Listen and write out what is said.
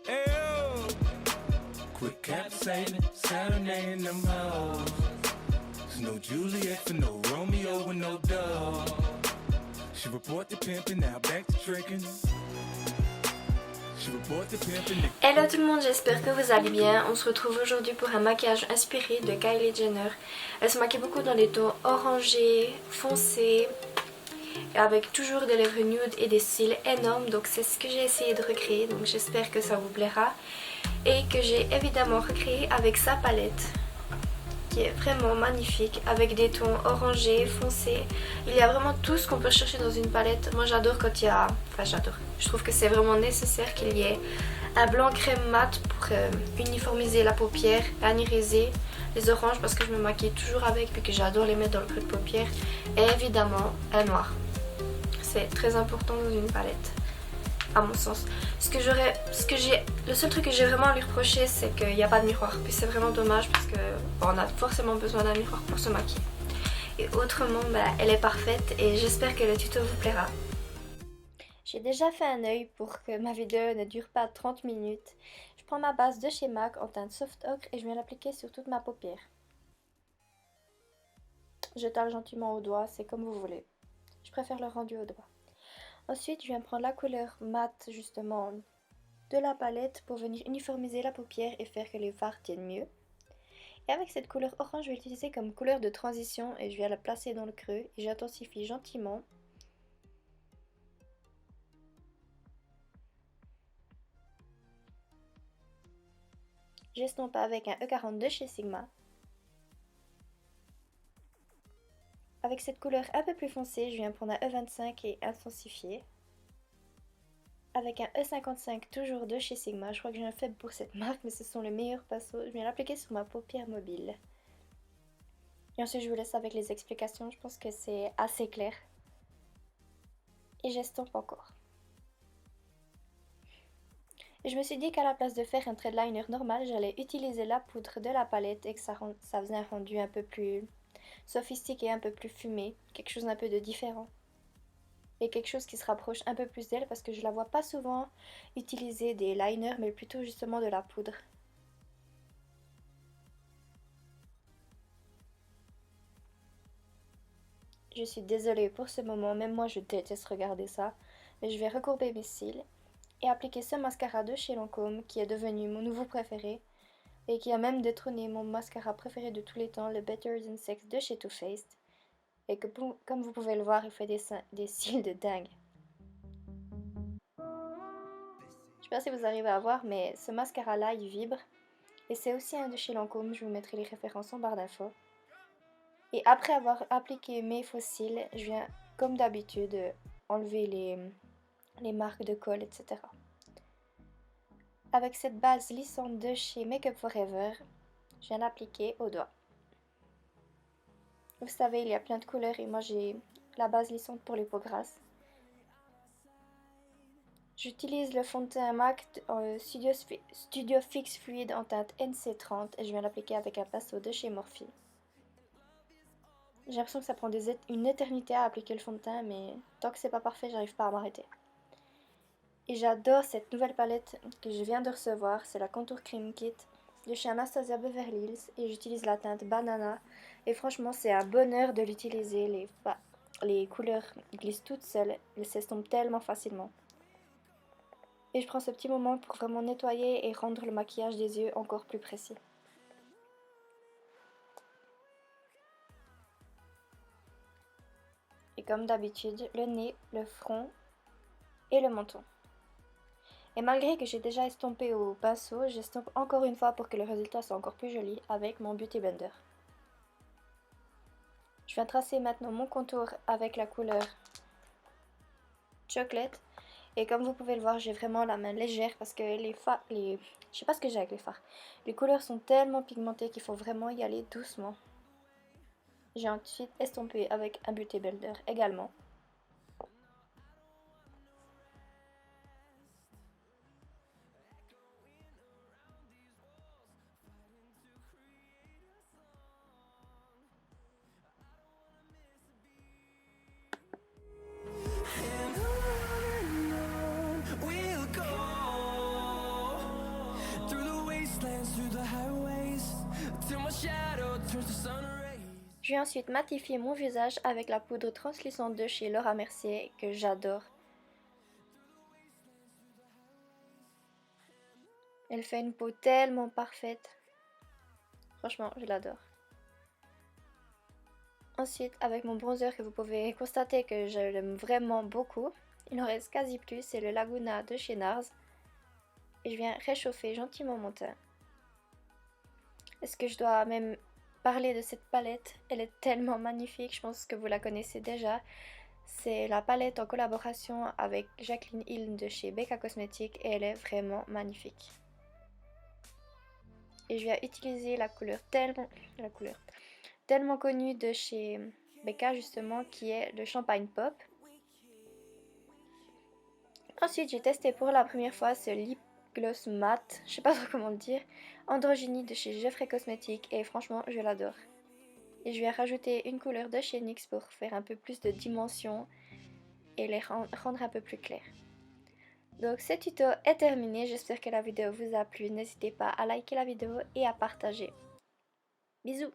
Ew. Quit capsaicing, serenading them hoes. There's no Juliet for no Romeo and no dove. She report the pimpin', now back to trickin'. She report the pimpin'. Hello tout le monde, j'espère que vous allez bien. On se retrouve aujourd'hui pour un maquillage inspiré de Kylie Jenner. Elle se maquille beaucoup dans des tons orangés, foncés, avec toujours des lèvres nude et des cils énormes. Donc c'est ce que j'ai essayé de recréer, donc j'espère que ça vous plaira. Et que j'ai évidemment recréé avec sa palette, qui est vraiment magnifique, avec des tons orangés, foncés. Il y a vraiment tout ce qu'on peut chercher dans une palette. Moi j'adore quand il y a... Enfin j'adore. Je trouve que c'est vraiment nécessaire qu'il y ait un blanc crème mat pour uniformiser la paupière, aniriser les oranges parce que je me maquille toujours avec puis que j'adore les mettre dans le creux de paupière. Et évidemment un noir. C'est très important dans une palette, à mon sens. Le seul truc que j'ai vraiment à lui reprocher, c'est qu'il n'y a pas de miroir. Puis c'est vraiment dommage parce que bon, on a forcément besoin d'un miroir pour se maquiller. Et autrement, elle est parfaite et j'espère que le tuto vous plaira. J'ai déjà fait un œil pour que ma vidéo ne dure pas 30 minutes. Je prends ma base de chez MAC en teinte soft ocre et je viens l'appliquer sur toute ma paupière. Je tape gentiment au doigt, c'est comme vous voulez. Je préfère le rendu au doigt. Ensuite, je viens prendre la couleur mat justement de la palette pour venir uniformiser la paupière et faire que les fards tiennent mieux. Et avec cette couleur orange, je vais l'utiliser comme couleur de transition et je viens la placer dans le creux et j'intensifie gentiment. J'estompe avec un E40 de chez Sigma. Avec cette couleur un peu plus foncée, je viens prendre un E25 et intensifier. Avec un E55 toujours de chez Sigma, je crois que j'ai un faible pour cette marque, mais ce sont les meilleurs pinceaux. Je viens l'appliquer sur ma paupière mobile. Et ensuite je vous laisse avec les explications, je pense que c'est assez clair. Et j'estompe encore. Et je me suis dit qu'à la place de faire un trait de liner normal, j'allais utiliser la poudre de la palette et que ça faisait un rendu un peu plus sophistiqué, un peu plus fumé, quelque chose d'un peu de différent. Et quelque chose qui se rapproche un peu plus d'elle parce que je la vois pas souvent utiliser des liners mais plutôt justement de la poudre. Je suis désolée pour ce moment, même moi je déteste regarder ça, mais je vais recourber mes cils et appliquer ce mascara de chez Lancôme qui est devenu mon nouveau préféré et qui a même détrôné mon mascara préféré de tous les temps, le Better Than Sex de chez Too Faced. Et que comme vous pouvez le voir, il fait des cils de dingue. Je sais pas si vous arrivez à voir, mais ce mascara là il vibre. Et c'est aussi un de chez Lancôme, je vous mettrai les références en barre d'infos. Et après avoir appliqué mes faux cils, je viens comme d'habitude enlever les marques de colle, etc. Avec cette base lissante de chez Make Up For Ever, je viens l'appliquer au doigt. Vous savez, il y a plein de couleurs et moi j'ai la base lissante pour les peaux grasses. J'utilise le fond de teint MAC Studio Fix Fluide en teinte NC30 et je viens l'appliquer avec un pinceau de chez Morphe. J'ai l'impression que ça prend une éternité à appliquer le fond de teint, mais tant que c'est pas parfait, j'arrive pas à m'arrêter. Et j'adore cette nouvelle palette que je viens de recevoir, c'est la Contour Cream Kit de chez Anastasia Beverly Hills et j'utilise la teinte Banana et franchement c'est un bonheur de l'utiliser, les couleurs glissent toutes seules, elles s'estompent tellement facilement. Et je prends ce petit moment pour vraiment nettoyer et rendre le maquillage des yeux encore plus précis. Et comme d'habitude, le nez, le front et le menton. Et malgré que j'ai déjà estompé au pinceau, j'estompe encore une fois pour que le résultat soit encore plus joli avec mon Beauty Blender. Je viens tracer maintenant mon contour avec la couleur Chocolate. Et comme vous pouvez le voir, j'ai vraiment la main légère parce que je sais pas ce que j'ai avec les fards. Les couleurs sont tellement pigmentées qu'il faut vraiment y aller doucement. J'ai ensuite estompé avec un Beauty Blender également. Je vais ensuite matifier mon visage avec la poudre translucente de chez Laura Mercier que j'adore. Elle fait une peau tellement parfaite. Franchement, je l'adore. Ensuite, avec mon bronzer que vous pouvez constater que je l'aime vraiment beaucoup, il n'en reste quasi plus, c'est le Laguna de chez NARS. Et je viens réchauffer gentiment mon teint. Est-ce que je dois même parler de cette palette? Elle est tellement magnifique, je pense que vous la connaissez déjà. C'est la palette en collaboration avec Jacqueline Hill de chez Becca Cosmetics et elle est vraiment magnifique. Et je vais utiliser la couleur tellement connue de chez Becca justement, qui est le Champagne Pop. Ensuite, j'ai testé pour la première fois ce lip gloss matte, je sais pas trop comment le dire, Androgynie de chez Jeffree Cosmetics et franchement, je l'adore. Et je vais rajouter une couleur de chez NYX pour faire un peu plus de dimension et les rendre un peu plus clairs. Donc ce tuto est terminé, j'espère que la vidéo vous a plu, n'hésitez pas à liker la vidéo et à partager. Bisous!